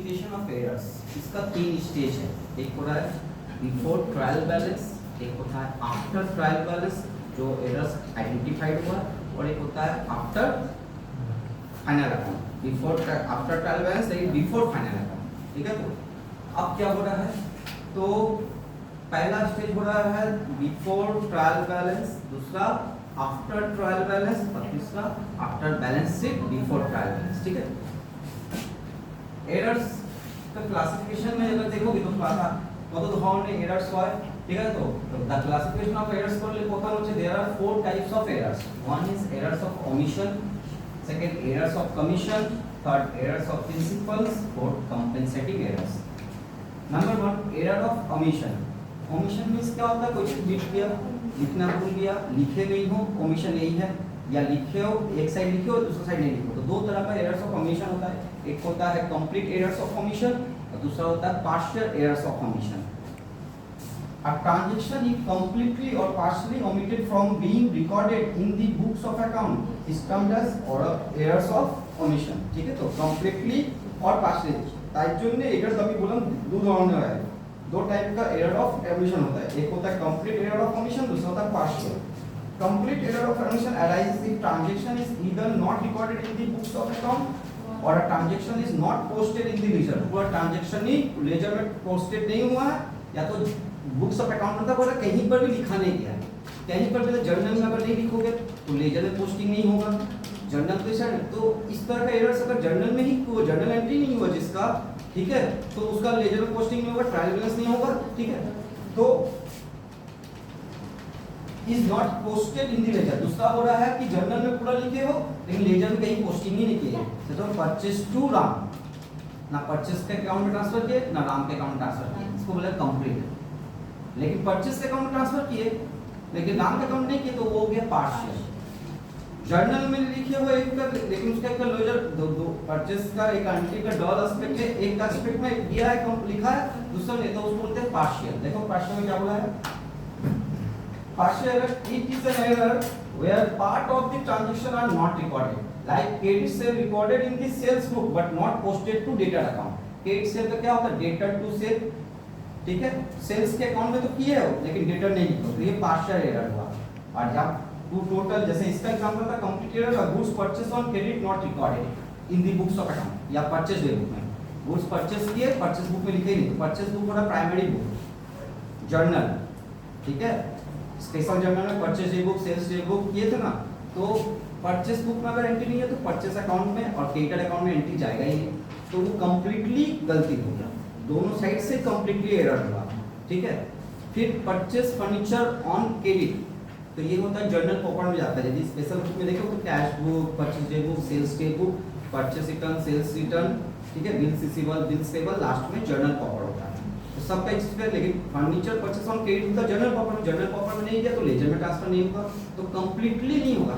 Classification of errors, इसका 3 stage है। एक होता है बिफोर ट्रायल बैलेंस, एक होता है आफ्टर ट्रायल बैलेंस जो एरर्स आइडेंटिफाइड हुआ, और एक होता है after final account. Before after trial balance लेकिन बिफोर फाइनल अकाउंट, ठीक है। तो अब क्या हो रहा है, तो पहला स्टेज हो रहा है बिफोर ट्रायल बैलेंस, दूसरा आफ्टर ट्रायल बैलेंस और तीसरा after balance sheet before trial balance, ठीक है। एरर्स का क्लासिफिकेशन में अगर देखोगे तो কত ধরনের এরর্স হয়, ঠিক আছে। তো the classification of errors করলে কথা হচ্ছে there are 4 types of errors. One is errors of omission, second errors of commission, third errors of principles, fourth compensating errors. Number 1 error of omission. omission means क्या होता है, कोई चीज लिख दिया, लिखना भूल गया, लिखे नहीं हो, omission यही है, या लिखे हो एक साइड लिखे हो दूसरा साइड नहीं लिखो। तो दो तरह का एरर्स ऑफ ओमिशन होता है, एक होता है कंप्लीट एरर्स ऑफ ओमिशन और दूसरा होता है partial errors of omission. A transaction is completely or partially omitted from being recorded in the books of account is termed as errors of omission, ठीक है। तो completely और partially, তাই জন্য এটার আমি বললাম দু ধরনের হয়, दो टाइप का एरर ऑफ ओमिशन होता है, एक होता है कंप्लीट एरर ऑफ ओमिशन, दूसरा होता है partial. Complete error of omission arises if transaction is either not recorded in the books of account or a transaction is not posted in the ledger। पूरा transaction ही laser में posted नहीं हुआ है, या तो बुक्स ऑफ अकाउंट मतलब बोला कहीं पर भी लिखा नहीं गया है, कहीं पर भी जर्नल में अगर नहीं लिखोगे तो लेजर में पोस्टिंग नहीं होगा, जर्नल तो ऐसा। तो इस तरह का एरर्स अगर जर्नल में ही वो जर्नल एंट्री नहीं हुआ जिसका, ठीक है, तो उसका लेजर में पोस्टिंग नहीं होगा, ट्रायल बैलेंस नहीं होगा, ठीक है। तो is not posted in the ledger. दूसरा हो रहा है कि जर्नल में पूरा लिखे हो लेकिन लेजर में कहीं पोस्टिंग ही नहीं की है। तो परचेज टू राम, ना परचेज के अकाउंट में ट्रांसफर किए ना राम के अकाउंट में ट्रांसफर किए, इसको बोला कंप्लीट। लेकिन परचेज के अकाउंट में ट्रांसफर किए लेकिन राम के अकाउंट नहीं किए तो वो हो गया पार्शियल। जर्नल में लिखे हुए एक का लेकिन उसका एक लेजर दो परचेज का एक एंट्री का डॉल एस्पेक्ट है, एक एस्पेक्ट में दिया है लिखा है, दूसरा नहीं, तो उसको बोलते हैं पार्शियल। देखो पार्शियल में क्या बोला है, partial error, it is an error where part of the transaction are not recorded, like credit sale recorded in the sales book but not posted to debtor account। credit sale का क्या होता है, debtor to sale, ठीक है। Sales के account में तो किए हो लेकिन डेटर नहीं लिखो, तो ये पार्शियल एरर हुआ। और जब टू टोटल, जैसे इसका एग्जांपल था complete error, goods purchase on credit not recorded in the books of account या परचेज डे बुक में, गुड्स परचेज किए परचेज बुक में लिखे नहीं, तो परचेज बुक होता प्राइमरी बुक, जर्नल, ठीक है। स्पेशल जर्नल में purchase day book sales day book किए थे ना, तो परचेज बुक में अगर एंट्री नहीं है तो परचेज अकाउंट में और क्रेडिटर अकाउंट में एंट्री जाएगा ही नहीं, तो वो कंप्लीटली गलती हो गया, दोनों साइड से कंप्लीटली एरर हुआ, ठीक है। फिर परचेज फर्नीचर ऑन क्रेडिट, तो ये होता है जर्नल प्रॉपर में जाता है। यदि स्पेशल बुक में देखो तो cash book, purchase day book, sales day book, purchase return, sales return, ठीक है, bills receivable, bills payable, last में जर्नल प्रॉपर होता है। तो सबका एक्सपीरियंस, लेकिन फर्नीचर परचेज ऑन क्रेडिट होता है जर्नल प्रॉपर में नहीं गया तो लेजर में ट्रांसफर नहीं होगा, तो कंप्लीटली नहीं होगा।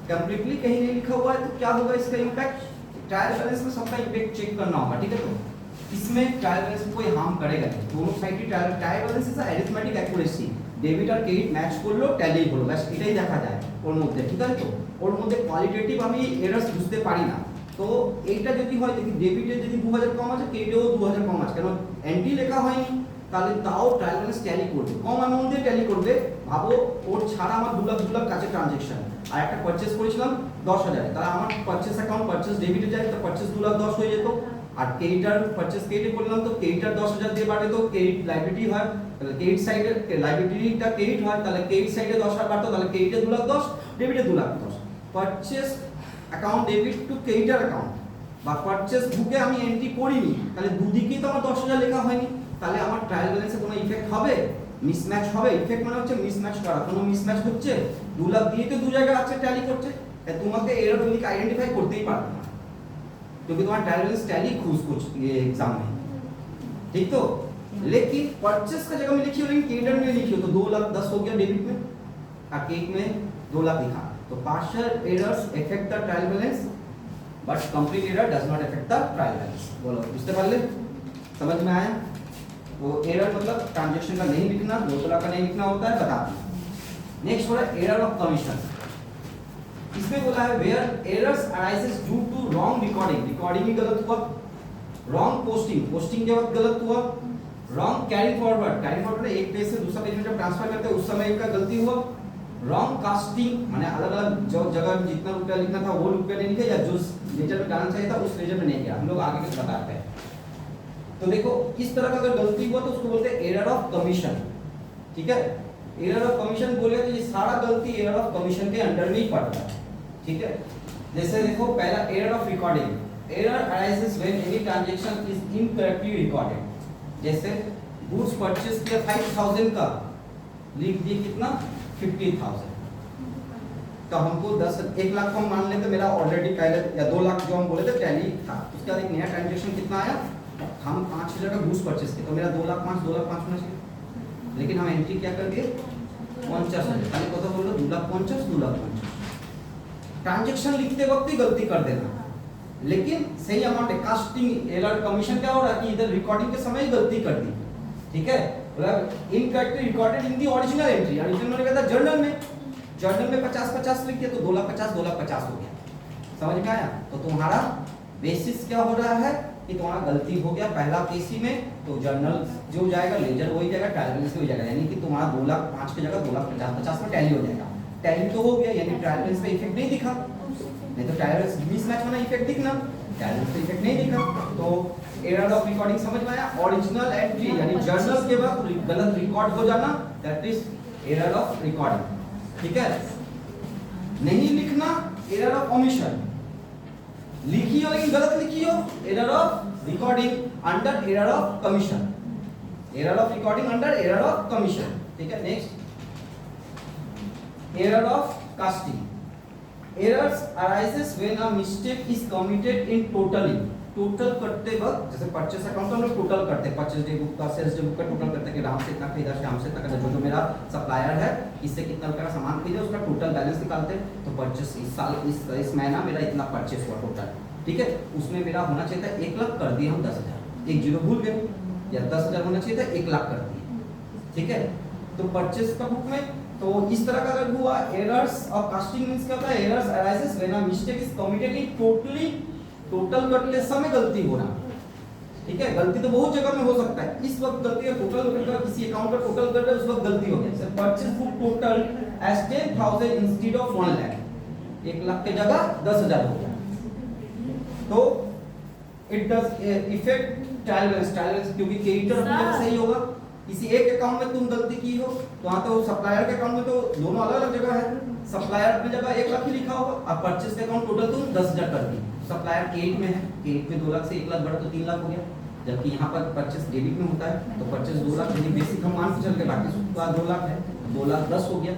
कंप्लीटली कहीं नहीं लिखा हुआ है तो क्या होगा इसका इंपैक्ट, ट्रायल बैलेंस में सबका इंपैक्ट चेक करना होगा, ठीक है। तो इसमें ट्रायल बैलेंस में कोई हार्म करेगा नहीं, दोनों साइड की trial balance is arithmetic accuracy, debit और क्रेडिट मैच कर लो, टैली করো, ব্যাস এটাই দেখা যায় ওর মধ্যে, ঠিক আছে। তো ওর মধ্যে কোয়ালিটেটিভ আমি এরর্স বুঝতে পারি না, তো এইটা যদি হয় দেখি ডেবিটে যদি 2000 কম আছে ক্রেডিটেও 2000 কম আছে, কেন এন্ট্রি লেখা হয়নি, তাহলে তাও ট্রায়াল ব্যালেন্স ট্যালি করবে, কম অ্যামাউন্ট দিয়ে ট্যালি করবে। ভাবো ওর ছাড়া আমার 2 লাখ কাছে ট্রানজাকশন আর একটা পারচেজ করেছিলাম 10000 এ, তাহলে আমার পারচেজ অ্যাকাউন্ট পারচেজ ডেবিটে যায় তো পারচেজ 2,10,000 হয়ে যেত, আর ক্রেডিটার পারচেজ ক্রেডিট করলাম তো ক্রেডিটার 10,000 দিয়ে বাড়ে তো ক্রেডিট লাইবিলিটি হয়, তাহলে ক্রেডিট সাইডে লাইবিলিটিটা ক্রেডিট হয়, তাহলে ক্রেডিট সাইডে 10,000 বাড়তো, তাহলে ক্রেডিটে 2,10,000 ডেবিটে 2,10,000। Purchase account debit two creditor account বা পারচেজ বুকে আমি এন্ট্রি করিনি, তাহলে দুদিকেই তো আমার 10,000 লেখা হয়নি, তাহলে আমার ট্রায়াল ব্যালেন্সে কোনো ইফেক্ট হবে, মিসম্যাচ হবে। ইফেক্ট মানে হচ্ছে মিসম্যাচ করা, কোনো মিসম্যাচ হচ্ছে, 2 লাখ দিয়ে তো দু জায়গায় আছে ট্যালি করছে, তোমাকে এরর ওদিকে আইডেন্টিফাই করতেই পারবে না, क्योंकि तुम्हारा ट्रायल बैलेंस टैली कुछ ये एग्जाम में, ठीक। तो लेकिन परचेस का जगह में लिखी हो लेकिन क्रेडिटर में लिखी हो तो 2,10,000 हो गया डेबिट में, और क्रेडिट में 2 लाख लिखा, तो partial errors affect the trial balance but complete error does not affect the trial balance. बोलो बुझते पारले, समझ में आया। वो एरर मतलब ट्रांजैक्शन का नहीं लिखना, 2 तरह का नहीं लिखना होता है, बता दूं। नेक्स्ट हो रहा है एरर ऑफ कमीशन, इसमें बोला है where errors arises due to wrong recording, recording ही गलत हुआ, रॉन्ग पोस्टिंग, पोस्टिंग के वक्त गलत हुआ। Wrong carry forward, carry forward एक पेज से दूसरा पेज में जब ट्रांसफर करते हैं उस समय का गलती हुआ। रॉन्ग कास्टिंग, माने अलग अलग जो जगह जितना रुपया लिखना था वो रुपया नहीं लिखा, या जो लेजर में डालना चाहिए था उस लेजर में नहीं किया। हम लोग आगे के बताते हैं। तो देखो इस तरह का अगर गलती हुआ तो उसको बोलते हैं एरर ऑफ कमीशन। ठीक है, एरर ऑफ कमीशन बोले तो ये सारा गलती एरर ऑफ कमीशन के अंडर में ही पड़ता है। ठीक है, जैसे देखो पहला error of recording, error arises when any transaction is incorrectly recorded. जैसे गुड्स परचेज किया 5000 का, लिख दिए कितना 50,000, तो हमको 1 लाख को हम मान लेते, मेरा ऑलरेडी पहले या 2 लाख जो हम बोले थे टैली था, उसके बाद एक नया ट्रांजैक्शन कितना आया, हम 5000 का गुड्स परचेज किया, तो मेरा 2 लाख 5 होना चाहिए, लेकिन हम एंट्री क्या कर दिए 50,000, खाली कत बोलो 2 लाख 50,000। ट्रांजैक्शन लिखते वक्त ही गलती कर देना, लेकिन सही अमाउंट है। कास्टिंग एरर कमीशन क्या हो रहा है कि इधर रिकॉर्डिंग के समय ही गलती कर दी। ठीक है, मतलब incorrectly recorded in the original entry, original में कहता जर्नल में, जर्नल में 50 लिख दिया तो 2,50,000 हो गया। समझ में आया? तो तुम्हारा बेसिस क्या हो रहा है कि तुम्हारा गलती हो गया पहला केसी में, तो जर्नल जो जाएगा लेजर वही जाएगा, ट्रायल बैलेंस हो जाएगा, यानी कि तुम्हारा 2,05,000 की जगह 2,50,000 में टैली हो जाएगा। टैली तो हो गया, यानी ट्रायल बैलेंस पे इफेक्ट नहीं दिखा, नहीं तो ट्रायल बैलेंस मिसमैच होना इफेक्ट दिखना, ट्रायल बैलेंस पे इफेक्ट नहीं दिखा। तो एरर ऑफ रिकॉर्डिंग समझ में आया? ओरिजिनल एंट्री यानी जर्नल के बाद गलत रिकॉर्ड हो जाना, that is error of recording. ठीक है, नहीं लिखना एरर ऑफ ओमिशन, लिखी हो लेकिन गलत लिखी हो error of recording under error of commission, error of recording under error of commission. ठीक है, next error of casting, errors arises when a mistake is committed in totaling, total करते वक्त, जैसे परचेस अकाउंट हम लोग टोटल करते हैं, purchase day book का सेल्स डे बुक का टोटल करते हैं कि राम से इतना खरीदा, श्याम से इतना, जो जो मेरा सप्लायर है इससे कितना रुपए का सामान खरीदा उसका टोटल बैलेंस निकालते हैं। तो परचेस इस साल इस महीना मेरा इतना परचेस हुआ टोटल, ठीक है, उसमें मेरा होना चाहिए था 1 लाख, कर दिए हम 10,000, 1 जीरो भूल गए, या 10,000 होना चाहिए था 1 लाख कर दिए। ठीक है, तो परचेस का बुक में तो इस तरह का अगर हुआ एरर्स ऑफ कास्टिंग मींस क्या होता है, errors arises when a mistake is committed in totally, total करते समय गलती होना। ठीक है, गलती तो बहुत जगह में हो सकता है, इस वक्त गलती है टोटल कर किसी अकाउंट का टोटल कर रहे हैं उस वक्त गलती हो गई। Sir purchase book total as 10,000 instead of 1 lakh, 1 lakh के जगह 10,000 हो गया, तो it does effect trial balance, क्योंकि क्रेडिटर अपनी जगह सही होगा, किसी एक अकाउंट में तुम गलती की हो तो वहां तो सप्लायर के अकाउंट में तो दोनों अलग अलग जगह है, सप्लायर अपनी जगह 1 लाख ही लिखा होगा, अब परचेस के अकाउंट टोटल तुम 10,000 कर दी, सप्लायर क्रेडिट में है, क्रेडिट में 2 लाख से 1 लाख बढ़ा तो 3 लाख हो गया, जबकि यहाँ पर परचेस डेबिट में होता है तो परचेस 2 लाख यदि बेसिक हम मान के चल के बाकी उसका 2 लाख है, 2,10,000 हो गया।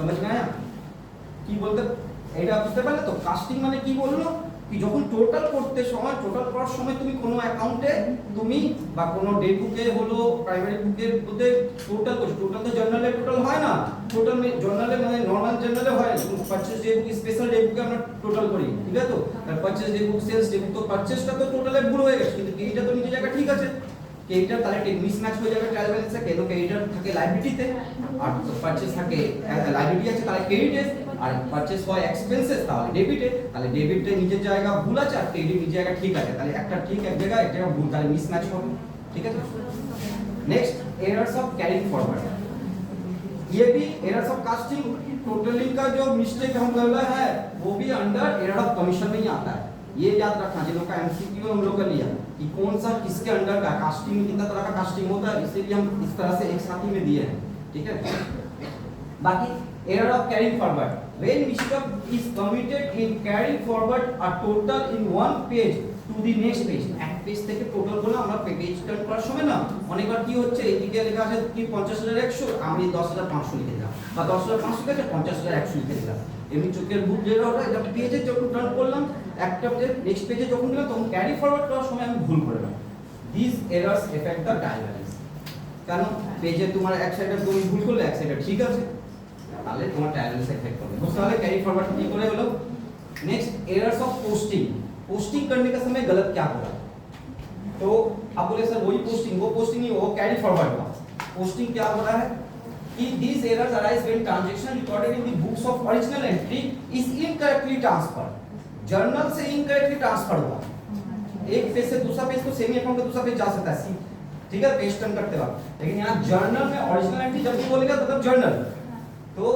समझ में आया কি বলতে এটা বুঝতে পারলে? তো কাস্টিং মানে কি বললো कि যখন টোটাল করতে সময়, টোটাল করার সময় তুমি কোনো অ্যাকাউন্টে তুমি বা কোনো ডে বুকে হলো প্রাইমারি বুকের মধ্যে টোটাল করছো, টোটাল তো জার্নালে টোটাল হয় না, টোটাল জার্নালে মানে নরমাল জার্নালে হয়, পারচেজ ডে বুক স্পেশাল ডে বুকে আমরা টোটাল করি, ঠিক আছে? তো আর পারচেজ ডে বুক সেলস ডে বুক, তো পারচেজটা তো টোটালে ভুল হয়ে গেছে, কিন্তু এইটা তো নিজে জায়গা ঠিক আছে, ক্রেডিটার তাহলে ঠিক মিসম্যাচ হয়ে যাবে ট্রায়াল ব্যালেন্সে, কেন ক্রেডিটার থাকে লায়াবিলিটিতে আর পারচেজ থাকে লায়াবিলিটি আছে তাহলে ক্রেডিটে, আর পারচেজ হয় এক্সপেন্সেস তাহলে ডেবিটে, তাহলে ডেবিটে নিজের জায়গা ভুল আছে আর ক্রেডিট নিজের জায়গা ঠিক আছে, তাহলে একটা ঠিক এক জায়গা একটা ভুল, তাহলে মিসম্যাচ হবে। ঠিক আছে, next errors of carrying forward, ये भी एरर्स ऑफ कास्टिंग टोटलिंग का जो मिस्टेक हम कर रहे हैं वो भी अंडर एरर ऑफ कमीशन में ही आता है, ये याद रखना। जिन लोग का एमसीक्यू हम लोग का लिया कि कौन सा किसके अंडर का कास्टिंग में कितना तरह का कास्टिंग होता है, इसीलिए हम इस तरह से एक साथ ही में दिए हैं। ठीक है, बाकी error of carrying forward, when mistake is committed in carrying forward a total in one page to the next page, এক পেজ থেকে টোটাল গুলো আমরা পেজ টার্ন করার সময় না অনেকবার কি হচ্ছে এদিকে লেখা আছে কি 50,100, আমি 10,500 লিখে দিলাম, বা 10,500 লিখে 50,100 লিখে দিলাম, এমনি চোখের বুক যেটা হলো এটা পেজে যখন টার্ন করলাম একটা পেজে নেক্সট পেজে যখন গেলাম তখন ক্যারি ফরওয়ার্ড করার সময় আমি ভুল করলাম। This errors effect the trial balance, কারণ পেজে তোমার এক সাইডে তুমি ভুল করলে এক সাইডে ঠিক আছে, তাহলে তোমার ট্রায়াল ব্যালেন্স এফেক্ট হবে। বুঝতে পারলে ক্যারি ফরওয়ার্ড কি করে হলো। Next errors of posting, posting करने का समय गलत क्या होगा, तो आप बोले सर वही पोस्टिंग, वो पोस्टिंग नहीं, वो कैरी फॉरवर्ड का पोस्टिंग क्या हो रहा है कि these errors arise when transaction recorded in the books of original entry is incorrectly transferred, journal से इनकरेक्टली ट्रांसफर हुआ, एक पेज से दूसरा पेज तो सेमी अकाउंट का दूसरा पेज जा सकता है, ठीक है, पेज टर्न करते वक्त। लेकिन यहाँ जर्नल में ओरिजिनल एंट्री जब भी बोलेगा मतलब जर्नल, तो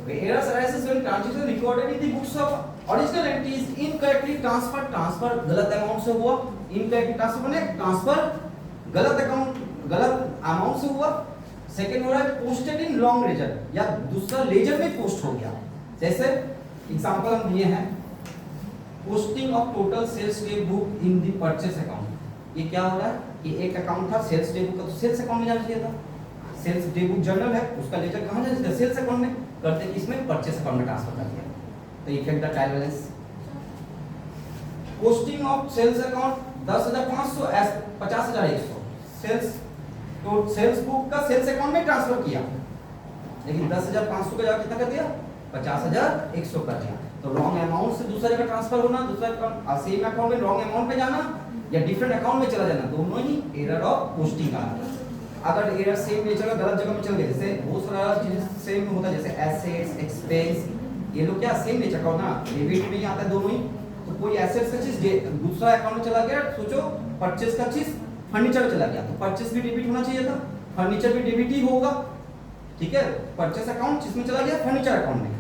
errors arises when transaction recorded in the books of original entry is incorrectly transferred, transfer गलत अमाउंट से हुआ, इनकरेक्टली ट्रांसफर माने ट्रांसफर गलत अकाउंट गलत अमाउंट से हुआ। सेकंड हो रहा है पोस्टेड इन लॉन्ग लेजर, या दूसरा लेजर में पोस्ट हो गया। जैसे एग्जांपल हम दिए हैं, posting of total sales day book in the purchase account. ये क्या हो रहा है कि एक अकाउंट था सेल्स डे बुक का, तो सेल्स अकाउंट में जाना चाहिए था। सेल्स डे बुक जर्नल है, उसका लेजर कहां जाना चाहिए? सेल्स अकाउंट में। करते किसमें? परचेस अकाउंट में ट्रांसफर कर दिया, तो effect the trial balance. Posting of sales account 10,500 as 50,100, sales तो सेल्स बुक का सेल्स अकाउंट में ट्रांसफर किया, लेकिन 10,500 का जगह कितना कर दिया? 50,100 कर दिया। तो रॉन्ग अमाउंट से दूसरा जगह ट्रांसफर होना, दूसरा अकाउंट सेम अकाउंट में रॉन्ग अमाउंट पे जाना, या डिफरेंट अकाउंट में चला जाना, दोनों ही एरर ऑफ पोस्टिंग का। अगर एरर सेम नेचर का गलत जगह में चल गया, जैसे बहुत सारा चीज सेम होता है, जैसे एसेट्स एक्सपेंस, ये लोग क्या सेम नेचर का होना, डेबिट में ही आता है दोनों ही। तो कोई एसेट्स का चीज दूसरा अकाउंट में चला गया, सोचो परचेस का चीज फर्नीचर चला गया, तो परचेस भी डेबिट होना चाहिए था, फर्नीचर भी डेबिट ही होगा, ठीक है। परचेस अकाउंट जिसमें चला गया फर्नीचर अकाउंट में,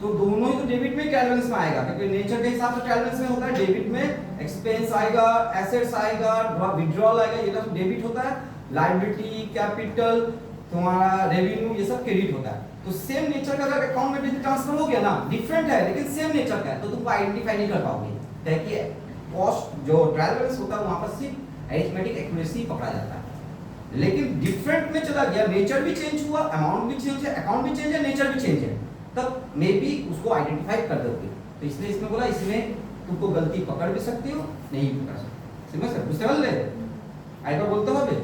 तो दोनों ही तो डेबिट में ट्रायल बैलेंस में आएगा, क्योंकि नेचर के हिसाब से ट्रायल बैलेंस में होता है। डेबिट में एक्सपेंस आएगा, एसेट्स आएगा, विड्रॉल आएगा, ये सब डेबिट होता है। लायबिलिटी, कैपिटल, तुम्हारा रेवेन्यू, ये सब क्रेडिट होता है। तो सेम नेचर का अगर अकाउंट में ट्रांसफर हो गया ना, डिफरेंट है लेकिन सेम नेचर का है, तो तुमको आइडेंटिफाई नहीं कर पाओगे। देखिए कॉस्ट जो ट्रायल बैलेंस होता है वहां पर सिर्फ अरिथमेटिक एक्यूरेसी पकड़ा जाता है, लेकिन डिफरेंट में चला गया, नेचर भी चेंज हुआ, अमाउंट भी चेंज है, अकाउंट भी चेंज है, नेचर भी चेंज है, तब मे बी उसको आइडेंटिफाई कर दोगे। तो इसलिए इसमें बोला, इसमें तुमको गलती पकड़ भी सकती हो, नहीं पकड़ सकते। समझ सकते? समझ ले, आई बार बोलते हो बे?